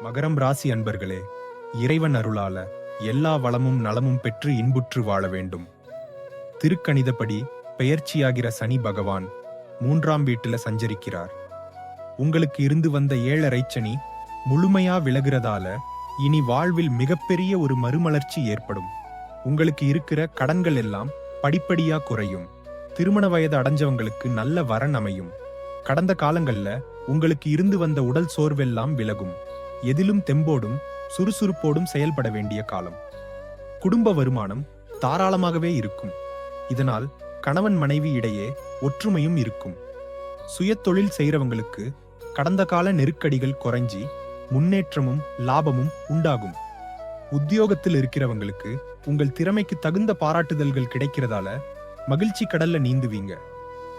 மகரம் ராசி அன்பர்களே, இறைவன் அருளால எல்லா வளமும் நலமும் பெற்று இன்புற்று வாழ வேண்டும். திருக்கணிதப்படி பெயர்ச்சியாகிற சனி பகவான் 3ஆம் வீட்டுல சஞ்சரிக்கிறார். உங்களுக்கு இருந்து வந்த 7.5 சனி முழுமையா விலகுறதால இனி வாழ்வில் மிகப்பெரிய ஒரு மறுமலர்ச்சி ஏற்படும். உங்களுக்கு இருக்கிற கடன்கள் எல்லாம் படிப்படியா குறையும். திருமண வயது அடைஞ்சவங்களுக்கு நல்ல வரன் அமையும். கடந்த காலங்கள்ல உங்களுக்கு இருந்து வந்த உடல் சோர்வெல்லாம் விலகும். எதிலும் தெம்போடும் சுறுசுறுப்போடும் செயல்பட வேண்டிய காலம். குடும்ப வருமானம் தாராளமாகவே இருக்கும். இதனால் கணவன் மனைவி இடையே ஒற்றுமையும் இருக்கும். சுயதொழில் செய்யறவங்களுக்கு கடந்த கால நெருக்கடிகள் குறைஞ்சி முன்னேற்றமும் லாபமும் உண்டாகும். உத்தியோகத்தில் இருக்கிறவங்களுக்கு உங்கள் திறமைக்கு தகுந்த பாராட்டுதல்கள் கிடைக்கிறதால மகிழ்ச்சி கடல்ல நீந்துவீங்க.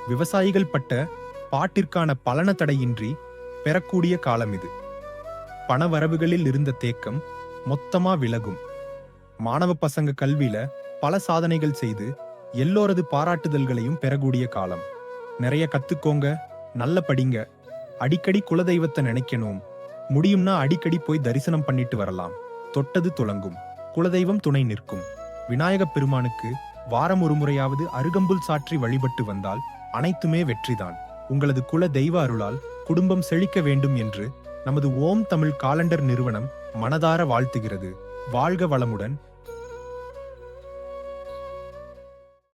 விவசாயிகள் பட்ட பாட்டிற்கான பலன தடையின்றி பெறக்கூடிய காலம் இது. பண வரவுகளில் இருந்த தேக்கம் மொத்தமா விலகும். மாணவ பசங்க கல்வியில பல சாதனைகள் செய்து எல்லோரது பாராட்டுதல்களையும் பெறக்கூடிய காலம். நிறைய கத்துக்கோங்க, நல்ல படிங்க. அடிக்கடி குலதெய்வத்தை நினைக்கணும். முடியும்னா அடிக்கடி போய் தரிசனம் பண்ணிட்டு வரலாம். தொட்டது துலங்கும். குலதெய்வம் துணை நிற்கும். விநாயகப் பெருமானுக்கு வாரம் ஒரு முறையாவது அருகம்புல் சாற்றி வழிபட்டு வந்தால் அனைத்துமே வெற்றிதான். உங்களது குல தெய்வ அருளால் குடும்பம் செழிக்க வேண்டும் என்று நமது ஓம் தமிழ் காலண்டர் நிறுவனம் மனதார வாழ்த்துகிறது. வாழ்க வளமுடன்.